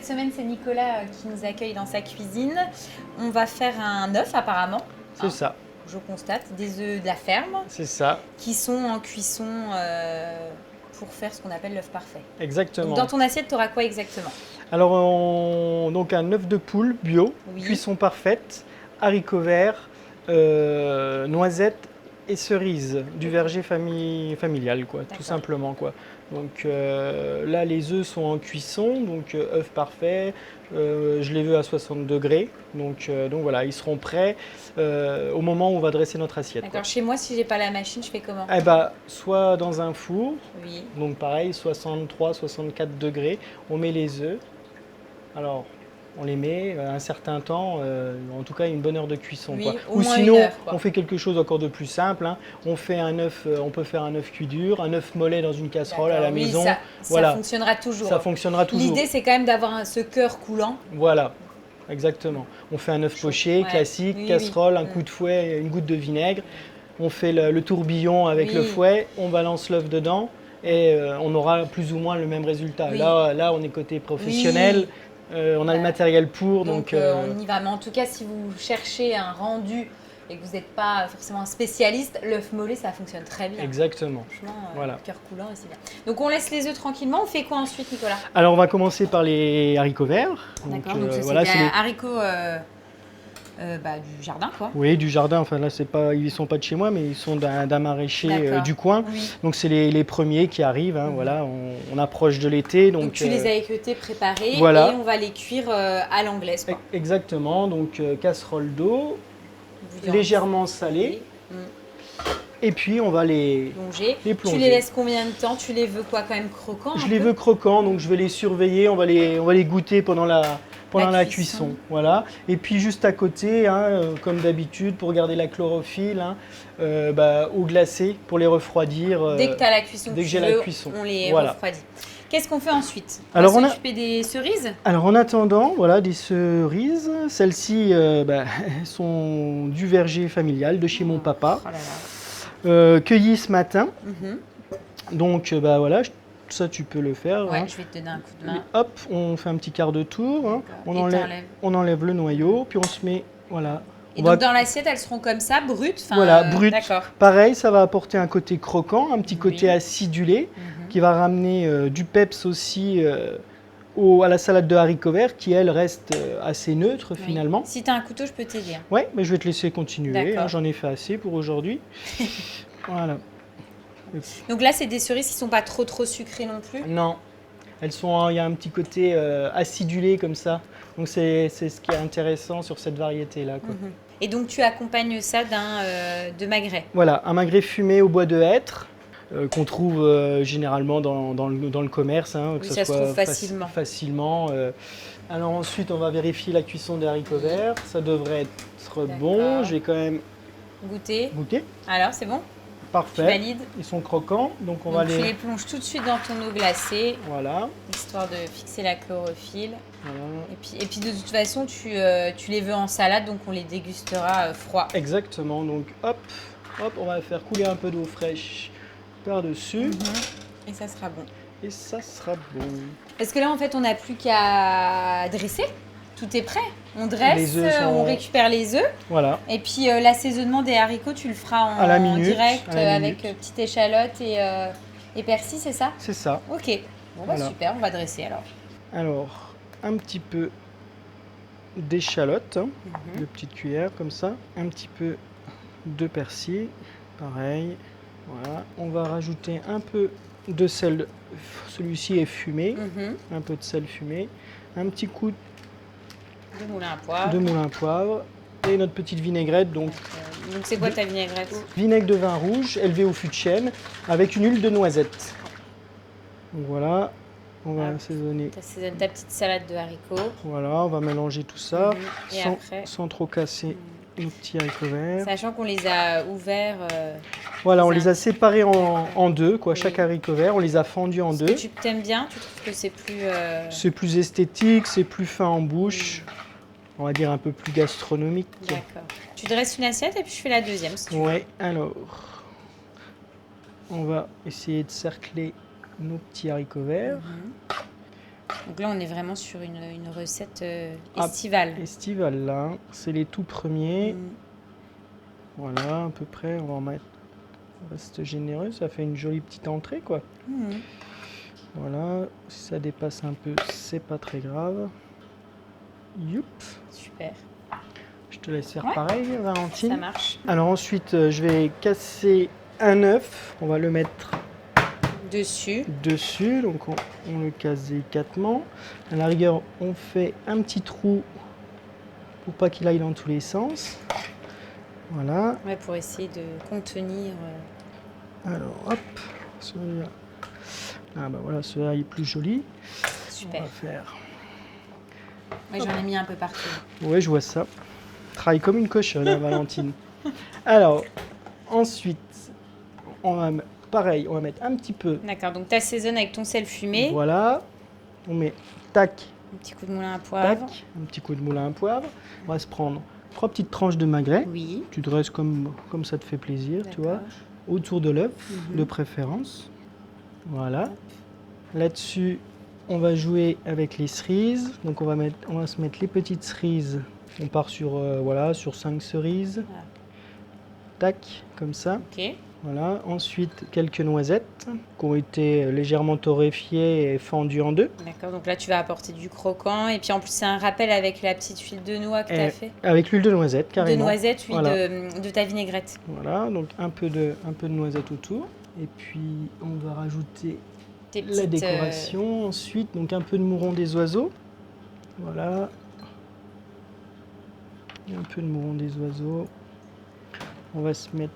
cette semaine, c'est Nicolas qui nous accueille dans sa cuisine. On va faire un œuf apparemment. C'est ça. Je constate, des œufs de la ferme. C'est ça. Qui sont en cuisson pour faire ce qu'on appelle l'œuf parfait. Exactement. Donc, dans ton assiette, tu auras quoi exactement? Alors, donc un œuf de poule bio, Oui. cuisson parfaite, haricots verts, noisettes et cerises du verger familial, quoi, tout simplement, quoi. Donc là, les œufs sont en cuisson, donc œuf parfait. Je les veux à 60 degrés, donc voilà, ils seront prêts au moment où on va dresser notre assiette. D'accord. Chez moi, si j'ai pas la machine, je fais comment? Eh ben, soit dans un four, Oui. donc pareil, 63-64 degrés, on met les œufs. Alors, on les met un certain temps, en tout cas une bonne heure de cuisson. Oui, Quoi. au Ou moins sinon, une heure, quoi. on fait quelque chose encore de plus simple. Hein. On fait un œuf, on peut faire un œuf cuit dur, un œuf mollet dans une casserole à la Oui, maison. ça Voilà. fonctionnera toujours. Ça fonctionnera toujours. L'idée, c'est quand même d'avoir ce cœur coulant. Voilà, exactement. On fait un œuf poché, classique, Oui, casserole, oui. un coup de fouet, une goutte de vinaigre. On fait le tourbillon avec le fouet, on balance l'œuf dedans et on aura plus ou moins le même résultat. Oui. Là, on est côté professionnel. Oui. On a le matériel pour, donc on y va. Mais en tout cas, si vous cherchez un rendu et que vous n'êtes pas forcément un spécialiste, l'œuf mollet, ça fonctionne très bien. Exactement. Franchement, voilà. cœur coulant et c'est bien. Donc on laisse les œufs tranquillement. On fait quoi ensuite, Nicolas? Alors on va commencer par les haricots verts. D'accord. Donc ça, voilà, c'est des les haricots du jardin, quoi. Oui, du jardin. Enfin là, ils sont pas de chez moi, mais ils sont d'un maraîcher du coin. Oui. Donc c'est les premiers qui arrivent. Hein, Voilà, on approche de l'été. Donc tu les as équeutés, préparés, voilà. et on va les cuire à l'anglaise, quoi. Exactement. Donc casserole d'eau, légèrement salée. Oui. Et puis on va les plonger. Tu les laisses combien de temps? Tu les veux quoi, quand même croquants? Je les veux croquants, donc je vais les surveiller. On va les goûter pendant la cuisson. Voilà. Et puis juste à côté, hein, comme d'habitude, pour garder la chlorophylle, hein, eau glacée pour les refroidir. Dès que tu as la cuisson, dès que j'ai la cuisson, on les refroidit. Qu'est-ce qu'on fait ensuite? Alors, on va s'occuper des cerises. Alors en attendant, voilà, des cerises. Celles-ci sont du verger familial de chez mon papa. Oh là là. Cueillies ce matin. Donc voilà, ça tu peux le faire. Ouais, hein. je vais te donner un coup de main. Hop, on fait un petit quart de tour. Hein. On enlève le noyau, puis on se met, voilà. Et donc dans l'assiette, elles seront comme ça, brutes. Voilà, brutes. D'accord. Pareil, ça va apporter un côté croquant, un petit côté acidulé, qui va ramener du peps aussi à la salade de haricots verts, qui elle reste assez neutre finalement. Si tu as un couteau, je peux t'aider. Ouais, mais je vais te laisser continuer. Hein, J'en ai fait assez pour aujourd'hui. Voilà. Donc là, c'est des cerises qui sont pas trop sucrées non plus? Non, il y a un petit côté acidulé comme ça. Donc c'est ce qui est intéressant sur cette variété-là. Et donc tu accompagnes ça de magret? Voilà, un magret fumé au bois de hêtre qu'on trouve généralement dans le commerce. Hein, que ça se trouve facilement. Alors ensuite, on va vérifier la cuisson des haricots verts. Ça devrait être bon. Je vais quand même goûter. Alors, c'est bon? Parfait. Tu valides? Ils sont croquants, donc tu les plonges tout de suite dans ton eau glacée. Voilà. Histoire de fixer la chlorophylle. Voilà. Et puis de toute façon, tu les veux en salade, donc on les dégustera froid. Exactement. Donc hop, on va faire couler un peu d'eau fraîche par-dessus. Et ça sera bon. Parce que là, en fait, on n'a plus qu'à dresser. Tout est prêt. On dresse, on récupère les œufs. Voilà. Et puis l'assaisonnement des haricots, tu le feras à la minute, direct avec petite échalote et persil, c'est ça? C'est ça. Ok. Bon, super, on va dresser alors. Alors, un petit peu d'échalote, de petites cuillères comme ça. Un petit peu de persil, pareil. Voilà. On va rajouter un peu de sel. Celui-ci est fumé. Un peu de sel fumé. Un petit coup de moulin à poivre. Et notre petite vinaigrette. Donc c'est quoi ta vinaigrette? Vinaigre de vin rouge élevé au fût de chêne avec une huile de noisette. Donc voilà, on va assaisonner. Tu assaisonnes ta petite salade de haricots. Voilà, on va mélanger tout ça après sans trop casser nos petits haricots verts. Sachant qu'on les a ouverts. Voilà, on les a séparés en deux, quoi. Chaque haricot vert, on les a fendus en deux. Tu t'aimes bien? Tu trouves que c'est plus... C'est plus esthétique, c'est plus fin en bouche. On va dire un peu plus gastronomique. D'accord. Tu dresses une assiette et puis je fais la deuxième, si tu veux. Ouais, alors... On va essayer de cercler nos petits haricots verts. Donc là, on est vraiment sur une recette estivale. Estivale, là. C'est les tout premiers. Mm. Voilà, à peu près. On va en mettre. On reste généreux. Ça fait une jolie petite entrée, quoi. Mm. Voilà. Si ça dépasse un peu, c'est pas très grave. Youp. Super. Je te laisse faire Ouais. pareil, Valentine. Ça marche. Alors ensuite, je vais casser un œuf. On va le mettre Dessus. donc on le casse délicatement. À la rigueur, on fait un petit trou pour pas qu'il aille dans tous les sens. Voilà. Ouais, pour essayer de contenir. Alors hop, celui-là. Ah bah voilà, celui-là il est plus joli. Super. On va faire. Ouais, j'en ai mis un peu partout. Ouais, je vois ça. Travaille comme une cochonne, hein, Valentine. Alors ensuite, pareil, on va mettre un petit peu. D'accord, donc tu assaisonnes avec ton sel fumé. Voilà. On met tac. Un petit coup de moulin à poivre. Tac, un petit coup de moulin à poivre. On va se prendre 3 petites tranches de magret. Oui. Tu dresses comme ça te fait plaisir, tu vois. D'accord. Autour de l'œuf, Mhm. de préférence. Voilà. Là-dessus, on va jouer avec les cerises. Donc on va se mettre les petites cerises. On part sur, sur 5 cerises. Voilà. Tac, comme ça. Ok. Voilà. Ensuite, quelques noisettes qui ont été légèrement torréfiées et fendues en deux. D'accord, donc là tu vas apporter du croquant. Et puis en plus, c'est un rappel avec la petite huile de noix que tu as fait. Avec l'huile de noisette, carrément. De noisette, huile Voilà. de ta vinaigrette. Voilà, donc un peu de noisette autour. Et puis, on va rajouter Tes la petites, décoration. Ensuite, donc un peu de mouron des oiseaux. Voilà. Et un peu de mouron des oiseaux. On va se mettre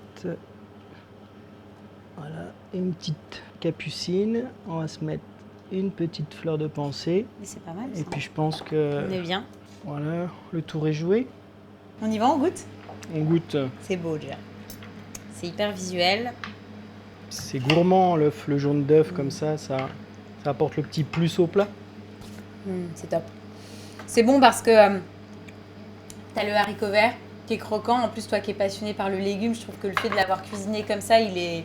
une petite capucine. On va se mettre une petite fleur de pensée. Mais c'est pas mal. Et Ça. puis je pense que On est bien. voilà, le tour est joué. On y va, on goûte. On goûte. C'est beau déjà. C'est hyper visuel. C'est gourmand l'œuf, le jaune d'œuf comme ça apporte le petit plus au plat. C'est top. C'est bon parce que tu as le haricot vert qui est croquant. En plus, toi qui es passionné par le légume, je trouve que le fait de l'avoir cuisiné comme ça, il est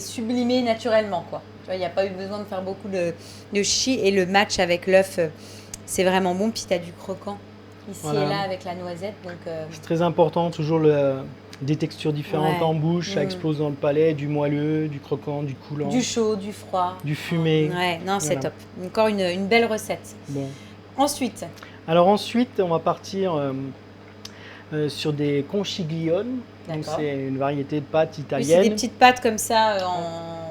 sublimé naturellement, quoi. Tu vois, il n'y a pas eu besoin de faire beaucoup de chi. Et le match avec l'œuf, c'est vraiment bon. Puis tu as du croquant ici Voilà. et là avec la noisette. Donc, C'est très important, toujours des textures différentes Ouais. en bouche, ça explose dans le palais, du moelleux, du croquant, du coulant, du chaud, du froid. du fumé. Ouais, non, c'est Voilà. top. Encore une belle recette. Bon. Ensuite, Alors ensuite, on va partir sur des conchiglione. Donc D'accord. c'est une variété de pâtes oui, c'est italiennes des petites pâtes comme ça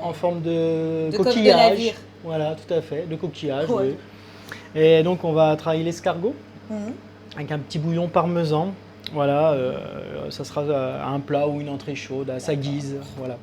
en forme de coque de coquillage. navire. Voilà, tout à fait, de coquillage. Ouais. Oui. Et donc on va travailler l'escargot Mhm. avec un petit bouillon parmesan. Voilà, ça sera un plat ou une entrée chaude à sa guise. Voilà.